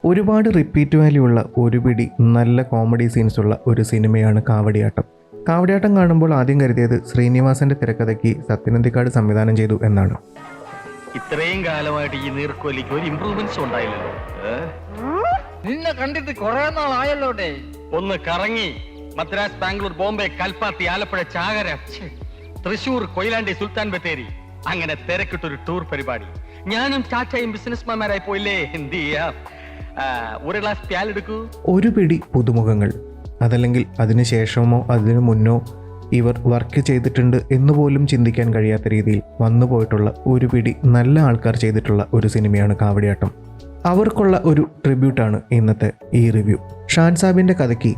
ഒരുപാട് repeat value ഉള്ള ഒരു പിടി നല്ല കോമഡി സീൻസ് ഉള്ള ഒരു സിനിമയാണ് കാവടിയാട്ടം. കാവടിയാട്ടം കാണുമ്പോൾ ആദ്യം കരുതിയത് ശ്രീനിവാസന്റെ തിരക്കഥയ്ക്ക് സത്യനന്ദിക്കാട് സംവിധാനം ചെയ്തു എന്നാണ്. ഇത്രയും കാലമായിട്ട് ഈ നീർക്കോലിക്ക് ഒരു ഇംപ്രൂവ്മെന്റ്സ് ഉണ്ടായില്ലല്ലോ. നിന്നെ കണ്ടിട്ട് കുറെ നാളായല്ലോ. ഒന്ന് കറങ്ങി മദ്രാസ്, ബാംഗ്ലൂർ, ബോംബെ, കൽപ്പാത്തി, ആലപ്പുഴ, ചാകര, തൃശൂർ, കൊയിലാണ്ടി, സുൽത്താൻ ബത്തേരി, അങ്ങനെ തിരക്കിട്ടൊരു ടൂർ പരിപാടി. ഞാനും ടാറ്റയും ബിസിനസ്മാൻമാരായി പോയില്ലേ. എന്ത് ചെയ്യാം. ഒരു ഗ്ലാസ് പ്യാലെടുക്കൂ. ഒരു പിടി പുതുമുഖങ്ങൾ, അതല്ലെങ്കിൽ അതിനു ശേഷമോ അതിനു മുന്നോ ഇവർ വർക്ക് ചെയ്തിട്ടുണ്ട് എന്നുപോലും ചിന്തിക്കാൻ കഴിയാത്ത രീതിയിൽ വന്നുപോയിട്ടുള്ള ഒരു പിടി നല്ല ആൾക്കാർ ചെയ്തിട്ടുള്ള ഒരു സിനിമയാണ് കാവടിയാട്ടം. അവർക്കുള്ള ഒരു ട്രിബ്യൂട്ടാണ് ഇന്നത്തെ ഈ റിവ്യൂ. ഷാൻ സാബിൻ്റെ കഥയ്ക്ക്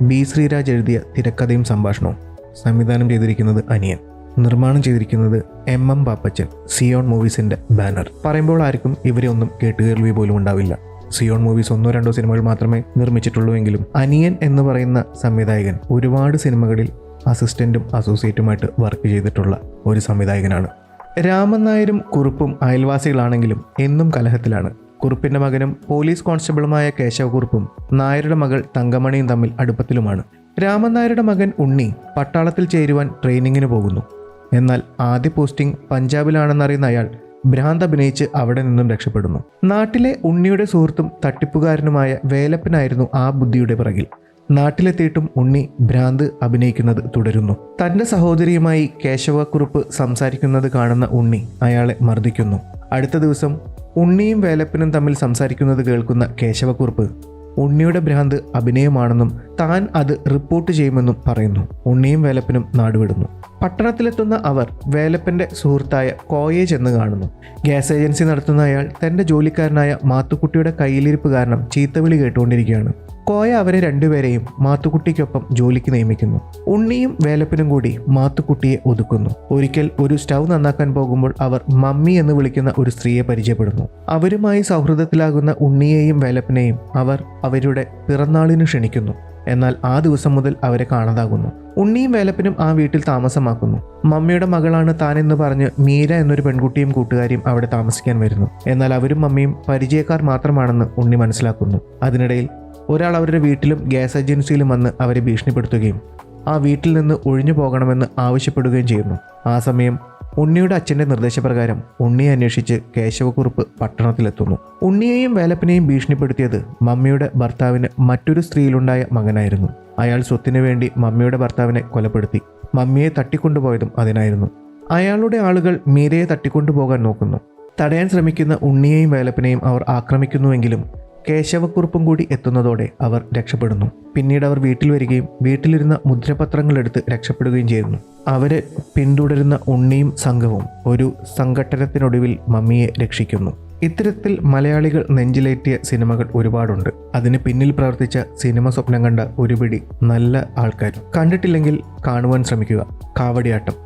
ബി ശ്രീരാജ് എഴുതിയ തിരക്കഥയും സംഭാഷണവും. സംവിധാനം ചെയ്തിരിക്കുന്നത് അനിയൻ. നിർമ്മാണം ചെയ്തിരിക്കുന്നത് MM പാപ്പച്ചൻ, സിയോൺ മൂവീസിൻ്റെ ബാനർ. പറയുമ്പോൾ ആർക്കും ഇവരെ ഒന്നും കേട്ടുകേൾവി പോലും ഉണ്ടാവില്ല. സിയോൺ മൂവീസ് 1-2 സിനിമകൾ മാത്രമേ നിർമ്മിച്ചിട്ടുള്ളൂ എങ്കിലും അനിയൻ എന്ന് പറയുന്ന സംവിധായകൻ ഒരുപാട് സിനിമകളിൽ അസിസ്റ്റൻറ്റും അസോസിയേറ്റുമായിട്ട് വർക്ക് ചെയ്തിട്ടുള്ള ഒരു സംവിധായകനാണ്. രാമൻ നായരും കുറുപ്പും അയൽവാസികളാണെങ്കിലും എന്നും കലഹത്തിലാണ്. കുറുപ്പിൻ്റെ മകനും പോലീസ് കോൺസ്റ്റബിളുമായ കേശവകുറുപ്പും നായരുടെ മകൾ തങ്കമണിയും തമ്മിൽ അടുപ്പത്തിലുമാണ്. രാമൻ നായരുടെ മകൻ ഉണ്ണി പട്ടാളത്തിൽ ചേരുവാൻ ട്രെയിനിങ്ങിന് പോകുന്നു. എന്നാൽ ആദ്യ പോസ്റ്റിംഗ് പഞ്ചാബിലാണെന്നറിയുന്ന അയാൾ ഭ്രാന്ത് അഭിനയിച്ച് അവിടെ നിന്നും രക്ഷപ്പെടുന്നു. നാട്ടിലെ ഉണ്ണിയുടെ സുഹൃത്തും തട്ടിപ്പുകാരനുമായ വേലപ്പനായിരുന്നു ആ ബുദ്ധിയുടെ പിറകിൽ. നാട്ടിലെത്തിയിട്ടും ഉണ്ണി ഭ്രാന്ത് അഭിനയിക്കുന്നത് തുടരുന്നു. തൻ്റെ സഹോദരിയുമായി കേശവക്കുറുപ്പ് സംസാരിക്കുന്നത് കാണുന്ന ഉണ്ണി അയാളെ മർദ്ദിക്കുന്നു. അടുത്ത ദിവസം ഉണ്ണിയും വേലപ്പനും തമ്മിൽ സംസാരിക്കുന്നത് കേൾക്കുന്ന കേശവക്കുറുപ്പ് ഉണ്ണിയുടെ ഭ്രാന്ത് അഭിനയമാണെന്നും താൻ അത് റിപ്പോർട്ട് ചെയ്യുമെന്നും പറയുന്നു. ഉണ്ണിയും വേലപ്പനും നാടുവിടുന്നു. പട്ടണത്തിലെത്തുന്ന അവർ വേലപ്പൻ്റെ സുഹൃത്തായ കോയെ ചെന്ന് കാണുന്നു. ഗ്യാസ് ഏജൻസി നടത്തുന്ന അയാൾ തൻ്റെ ജോലിക്കാരനായ മാത്തുക്കുട്ടിയുടെ കയ്യിലിരിപ്പ് കാരണം ചീത്തവിളി കേട്ടുകൊണ്ടിരിക്കുകയാണ്. കോയ അവരെ രണ്ടുപേരെയും മാത്തുക്കുട്ടിക്കൊപ്പം ജോലിക്ക് നിയമിക്കുന്നു. ഉണ്ണിയും വേലപ്പനും കൂടി മാത്തുക്കുട്ടിയെ ഒതുക്കുന്നു. ഒരിക്കൽ ഒരു സ്റ്റൗ നന്നാക്കാൻ പോകുമ്പോൾ അവർ മമ്മി എന്ന് വിളിക്കുന്ന ഒരു സ്ത്രീയെ പരിചയപ്പെടുന്നു. അവരുമായി സൗഹൃദത്തിലാകുന്ന ഉണ്ണിയെയും വേലപ്പനെയും അവർ അവരുടെ പിറന്നാളിന് ക്ഷണിക്കുന്നു. എന്നാൽ ആ ദിവസം മുതൽ അവരെ കാണാതാകുന്നു. ഉണ്ണിയും വേലപ്പനും ആ വീട്ടിൽ താമസമാക്കുന്നു. മമ്മിയുടെ മകളാണ് താനെന്ന് പറഞ്ഞ് മീര എന്നൊരു പെൺകുട്ടിയും കൂട്ടുകാരിയും അവിടെ താമസിക്കാൻ വരുന്നു. എന്നാൽ അവരും മമ്മിയും പരിചയക്കാർ മാത്രമാണെന്ന് ഉണ്ണി മനസ്സിലാക്കുന്നു. അതിനിടയിൽ ഒരാൾ അവരുടെ വീട്ടിലും ഗ്യാസ് ഏജൻസിയിലും വന്ന് അവരെ ഭീഷണിപ്പെടുത്തുകയും ആ വീട്ടിൽ നിന്ന് ഒഴിഞ്ഞു പോകണമെന്ന് ആവശ്യപ്പെടുകയും ചെയ്യുന്നു. ആ സമയം ഉണ്ണിയുടെ അച്ഛൻ്റെ നിർദ്ദേശപ്രകാരം ഉണ്ണിയെ അന്വേഷിച്ച് കേശവക്കുറുപ്പ് പട്ടണത്തിലെത്തുന്നു. ഉണ്ണിയെയും വേലപ്പനെയും ഭീഷണിപ്പെടുത്തിയത് മമ്മിയുടെ ഭർത്താവിന് മറ്റൊരു സ്ത്രീയിലുണ്ടായ മകനായിരുന്നു. അയാൾ സ്വത്തിനു വേണ്ടി മമ്മിയുടെ ഭർത്താവിനെ കൊലപ്പെടുത്തി. മമ്മിയെ തട്ടിക്കൊണ്ടുപോയതും അതിനായിരുന്നു. അയാളുടെ ആളുകൾ മീരയെ തട്ടിക്കൊണ്ടുപോകാൻ നോക്കുന്നു. തടയാൻ ശ്രമിക്കുന്ന ഉണ്ണിയെയും വേലപ്പനെയും അവർ ആക്രമിക്കുന്നുവെങ്കിലും കേശവക്കുറുപ്പും കൂടി എത്തുന്നതോടെ അവർ രക്ഷപ്പെടുന്നു. പിന്നീട് അവർ വീട്ടിൽ വരികയും വീട്ടിലിരുന്ന മുദ്രപത്രങ്ങൾ എടുത്ത് രക്ഷപ്പെടുകയും ചെയ്യുന്നു. അവരെ പിന്തുടരുന്ന ഉണ്ണിയും സംഘവും ഒരു സംഘട്ടനത്തിനൊടുവിൽ മമ്മിയെ രക്ഷിക്കുന്നു. ഇത്തരത്തിൽ മലയാളികൾ നെഞ്ചിലേറ്റിയ സിനിമകൾ ഒരുപാടുണ്ട്. അതിന് പിന്നിൽ പ്രവർത്തിച്ച സിനിമ സ്വപ്നം കണ്ട ഒരു പിടി നല്ല ആൾക്കാർ. കണ്ടിട്ടില്ലെങ്കിൽ കാണുവാൻ ശ്രമിക്കുക. കാവടിയാട്ടം.